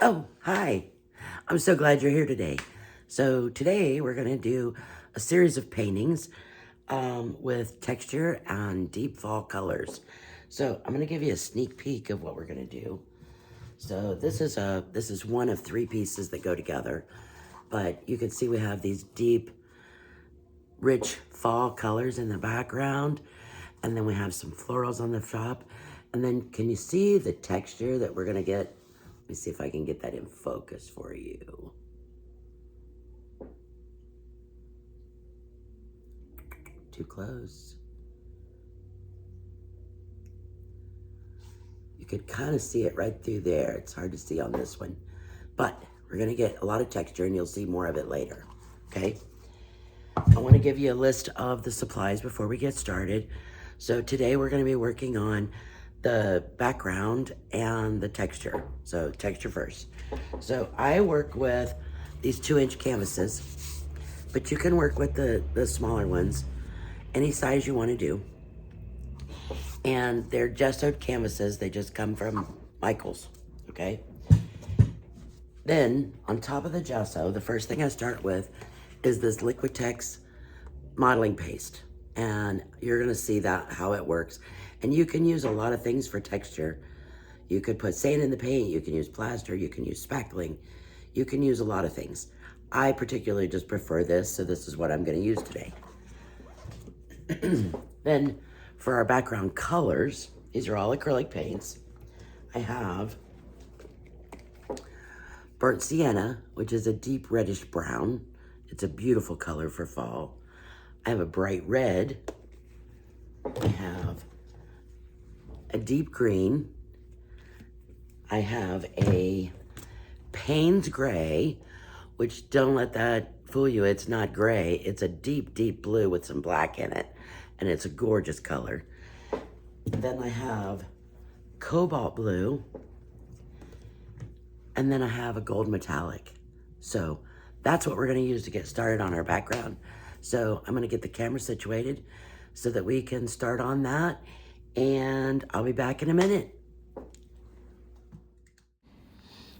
Oh, hi. I'm so glad you're here today. So today we're going to do a series of paintings with texture and deep fall colors. So I'm going to give you a sneak peek of what we're going to do. So this is one of three pieces that go together, but you can see we have these deep, rich fall colors in the background, and then we have some florals on the top. And then can you see the texture that we're going to get? Let me see if I can get that in focus for you. Too close. You could kind of see it right through there. It's hard to see on this one, but we're going to get a lot of texture and you'll see more of it later. Okay. I want to give you a list of the supplies before we get started. So today we're going to be working on the background and the texture. So texture first. So I work with these 2-inch canvases, but you can work with the smaller ones, any size you want to do. And they're gessoed canvases. They just come from Michael's, okay? Then, on top of the gesso, the first thing I start with is this Liquitex modeling paste. And you're gonna see that, how it works. And you can use a lot of things for texture. You could put sand in the paint, you can use plaster, you can use spackling, you can use a lot of things. I particularly just prefer this, so this is what I'm gonna use today. Then, for our background colors, these are all acrylic paints. I have burnt sienna, which is a deep reddish brown. It's a beautiful color for fall. I have a bright red. I have a deep green. I have a Payne's gray, which don't let that fool you. It's not gray. It's a deep, deep blue with some black in it. And it's a gorgeous color. Then I have cobalt blue. And then I have a gold metallic. So that's what we're gonna use to get started on our background. So I'm gonna get the camera situated so that we can start on that. And I'll be back in a minute.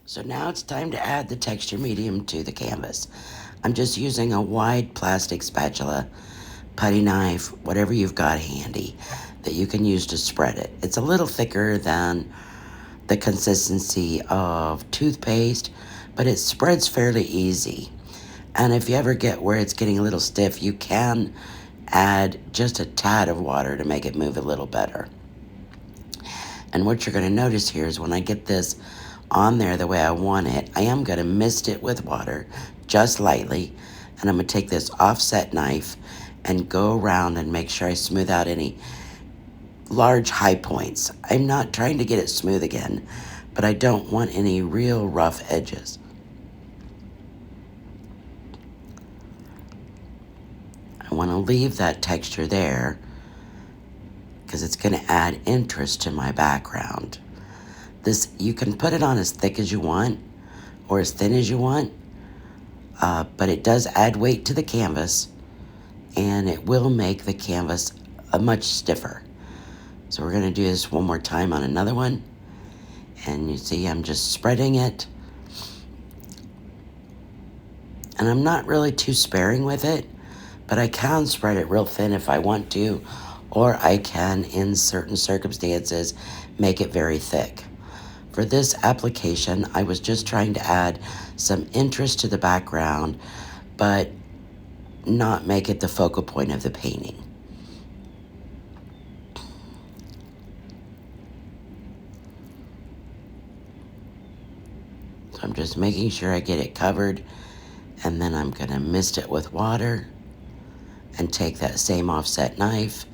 So now it's time to add the texture medium to the canvas. I'm just using a wide plastic spatula, putty knife, whatever you've got handy that you can use to spread it. It's a little thicker than the consistency of toothpaste, but it spreads fairly easy. And if you ever get where it's getting a little stiff, you can add just a tad of water to make it move a little better. And what you're going to notice here is when I get this on there the way I want it, I am going to mist it with water just lightly, and I'm going to take this offset knife and go around and make sure I smooth out any large high points. I'm not trying to get it smooth again, but I don't want any real rough edges. I want to leave that texture there because it's going to add interest to my background. This, you can put it on as thick as you want or as thin as you want, but it does add weight to the canvas and it will make the canvas much stiffer. So we're going to do this one more time on another one. And you see I'm just spreading it. And I'm not really too sparing with it, but I can spread it real thin if I want to, or I can, in certain circumstances, make it very thick. For this application, I was just trying to add some interest to the background, but not make it the focal point of the painting. So I'm just making sure I get it covered, and then I'm gonna mist it with water and take that same offset knife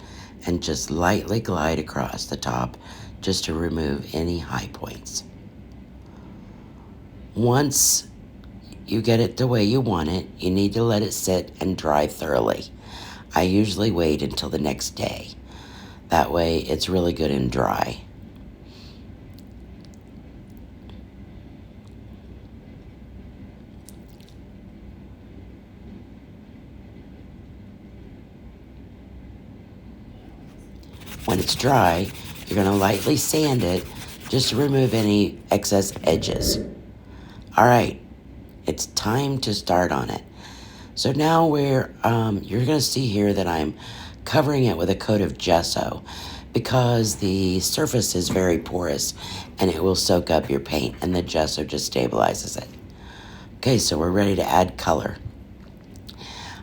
and just lightly glide across the top just to remove any high points. Once you get it the way you want it, you need to let it sit and dry thoroughly. I usually wait until the next day. That way it's really good and dry. When it's dry, you're going to lightly sand it just to remove any excess edges. All right, it's time to start on it. So now you're gonna see here that I'm covering it with a coat of gesso because the surface is very porous and it will soak up your paint, and the gesso just stabilizes it. Okay, so we're ready to add color.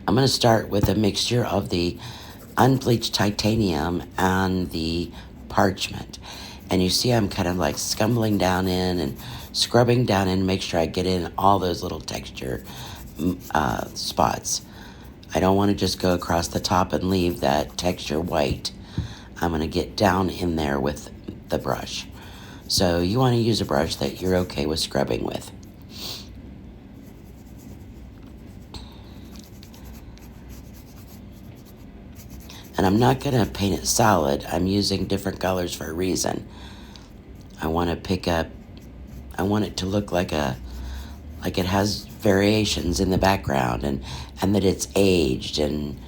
I'm gonna start with a mixture of the unbleached titanium and the parchment. And you see I'm kind of like scumbling down in and scrubbing down in, make sure I get in all those little texture spots. I don't want to just go across the top and leave that texture white. I'm going to get down in there with the brush. So you want to use a brush that you're okay with scrubbing with. And I'm not going to paint it solid. I'm using different colors for a reason. I want it to look like it has variations in the background, and that it's aged, and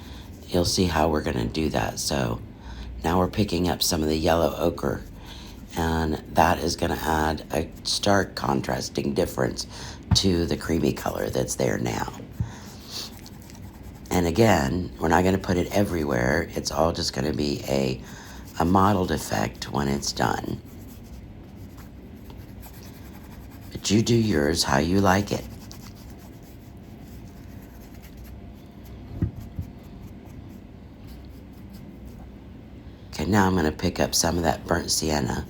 you'll see how we're going to do that. So now we're picking up some of the yellow ochre, and that is going to add a stark contrasting difference to the creamy color that's there now. And again, we're not going to put it everywhere. It's all just going to be a mottled effect when it's done. But you do yours how you like it. Okay, now I'm going to pick up some of that burnt sienna.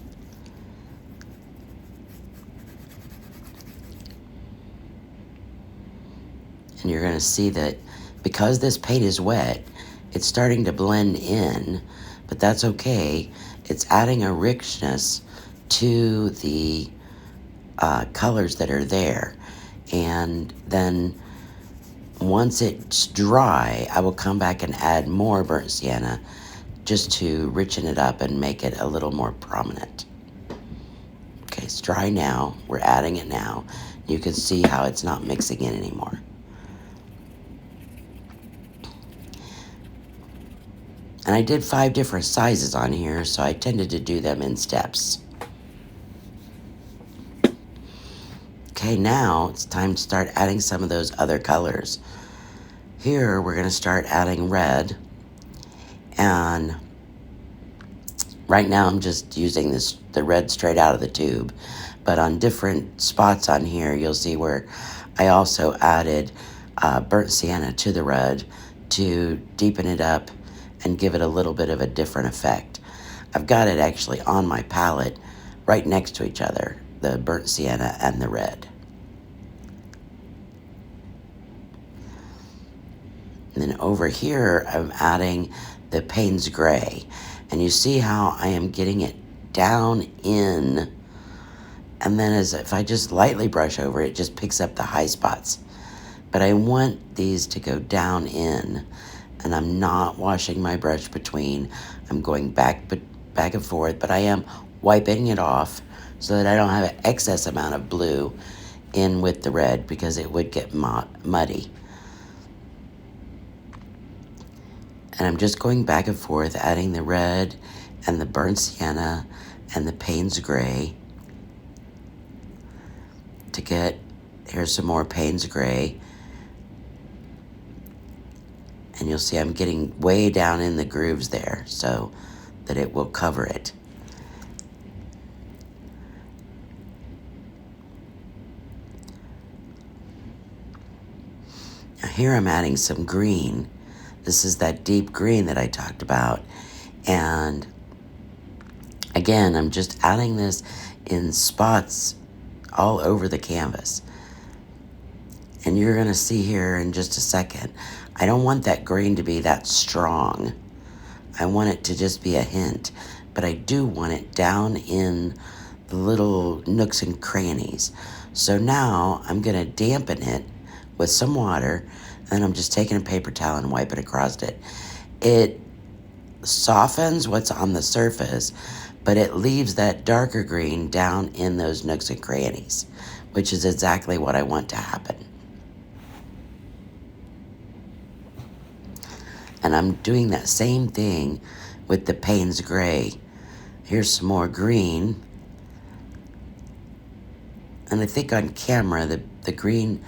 And you're going to see that because this paint is wet, it's starting to blend in, but that's okay. It's adding a richness to the colors that are there. And then once it's dry, I will come back and add more burnt sienna just to richen it up and make it a little more prominent. Okay, it's dry now. We're adding it now. You can see how it's not mixing in anymore. And I did 5 different sizes on here, so I tended to do them in steps. Okay, now it's time to start adding some of those other colors. Here, we're going to start adding red. And right now I'm just using the red straight out of the tube. But on different spots on here, you'll see where I also added burnt sienna to the red to deepen it up and give it a little bit of a different effect. I've got it actually on my palette right next to each other, the burnt sienna and the red. And then over here, I'm adding the Payne's Gray. And you see how I am getting it down in, and then if I just lightly brush over it, just picks up the high spots. But I want these to go down in, and I'm not washing my brush between. I'm going back and forth, but I am wiping it off so that I don't have an excess amount of blue in with the red, because it would get muddy. And I'm just going back and forth, adding the red and the burnt sienna and the Payne's Gray to get, here's some more Payne's Gray. And you'll see I'm getting way down in the grooves there so that it will cover it. Now here I'm adding some green. This is that deep green that I talked about. And again, I'm just adding this in spots all over the canvas. And you're going to see here in just a second, I don't want that green to be that strong. I want it to just be a hint. But I do want it down in the little nooks and crannies. So now I'm going to dampen it with some water. And I'm just taking a paper towel and wiping across it. It softens what's on the surface, but it leaves that darker green down in those nooks and crannies, which is exactly what I want to happen. And I'm doing that same thing with the Payne's Gray. Here's some more green. And I think on camera, the green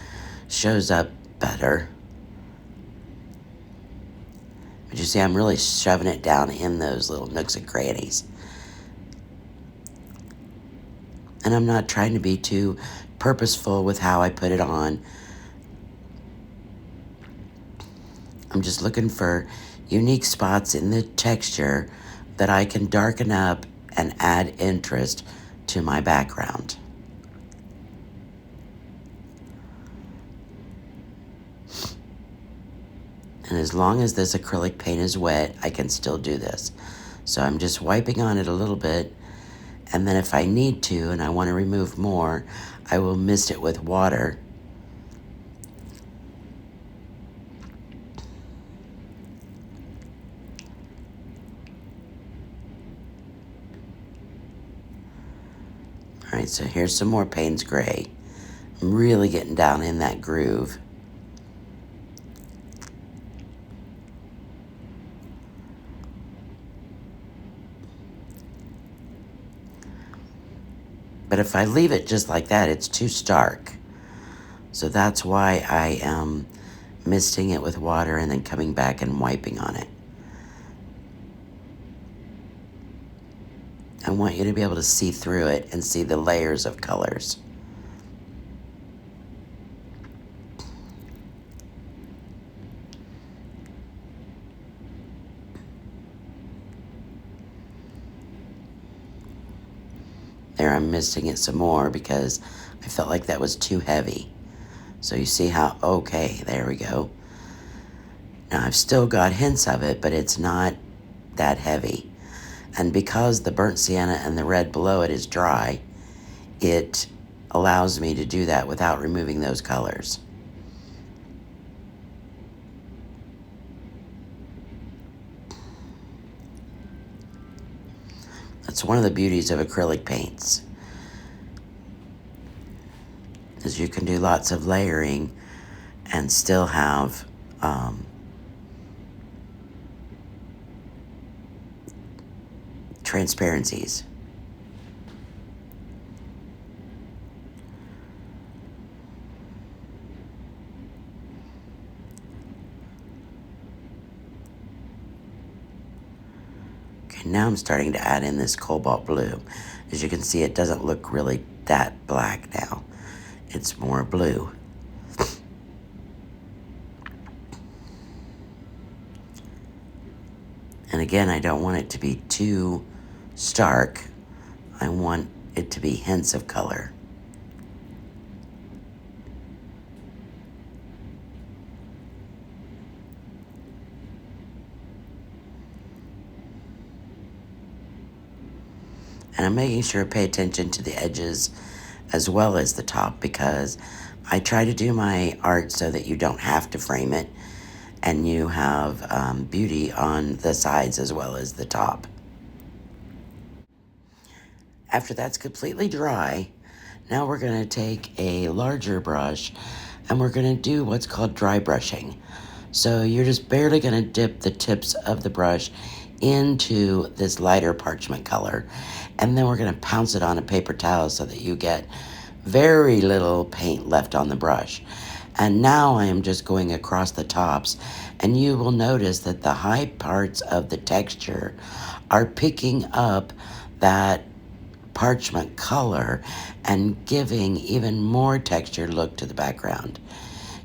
shows up better. But you see, I'm really shoving it down in those little nooks and crannies. And I'm not trying to be too purposeful with how I put it on. I'm just looking for unique spots in the texture that I can darken up and add interest to my background. And as long as this acrylic paint is wet, I can still do this. So I'm just wiping on it a little bit, and then if I need to and I want to remove more, I will mist it with water. All right, so here's some more Payne's Gray. I'm really getting down in that groove. But if I leave it just like that, it's too stark. So that's why I am misting it with water and then coming back and wiping on it. I want you to be able to see through it and see the layers of colors. There, I'm misting it some more because I felt like that was too heavy. So you see how, okay, there we go. Now I've still got hints of it, but it's not that heavy. And because the burnt sienna and the red below it is dry, it allows me to do that without removing those colors. That's one of the beauties of acrylic paints, is you can do lots of layering and still have transparencies. Okay, now I'm starting to add in this cobalt blue. As you can see, it doesn't look really that black now. It's more blue. And again, I don't want it to be too stark. I want it to be hints of color. And I'm making sure to pay attention to the edges as well as the top, because I try to do my art so that you don't have to frame it and you have beauty on the sides as well as the top. After that's completely dry, now we're going to take a larger brush and we're going to do what's called dry brushing. So you're just barely going to dip the tips of the brush into this lighter parchment color, and then we're going to pounce it on a paper towel so that you get very little paint left on the brush. And now I am just going across the tops, and you will notice that the high parts of the texture are picking up that parchment color and giving even more texture look to the background.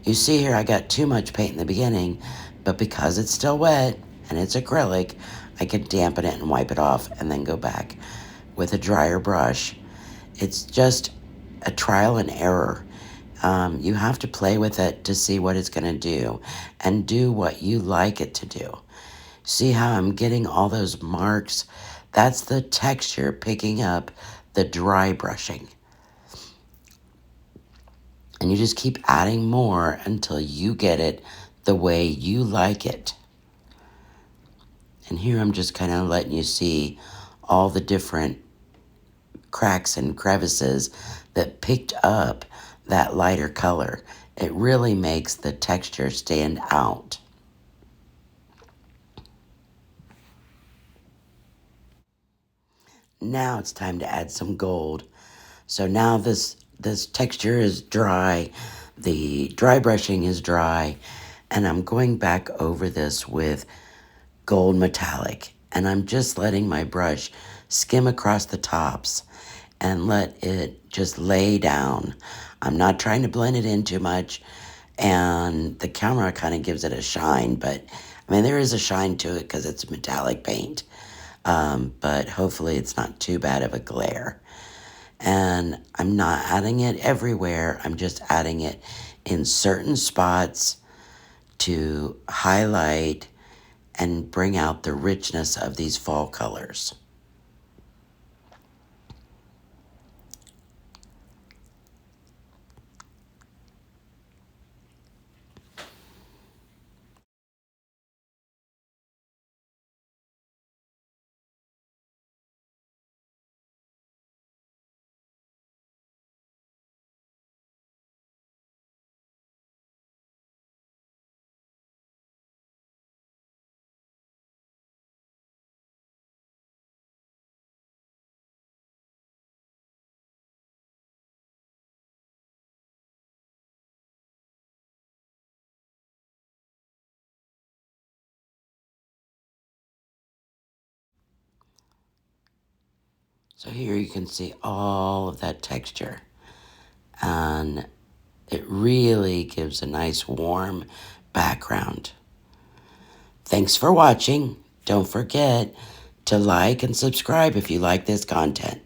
You see here I got too much paint in the beginning, but because it's still wet and it's acrylic, I can dampen it and wipe it off and then go back with a drier brush. It's just a trial and error. You have to play with it to see what it's going to do and do what you like it to do. See how I'm getting all those marks? That's the texture picking up the dry brushing. And you just keep adding more until you get it the way you like it. And here I'm just kind of letting you see all the different cracks and crevices that picked up that lighter color. It really makes the texture stand out. Now it's time to add some gold. So now this this texture is dry, the dry brushing is dry, and I'm going back over this with gold metallic, and I'm just letting my brush skim across the tops and let it just lay down. I'm not trying to blend it in too much, and the camera kind of gives it a shine, but I mean, there is a shine to it because it's metallic paint, but hopefully it's not too bad of a glare. And I'm not adding it everywhere, I'm just adding it in certain spots to highlight and bring out the richness of these fall colors. So here you can see all of that texture, and it really gives a nice warm background. Thanks for watching. Don't forget to like and subscribe if you like this content.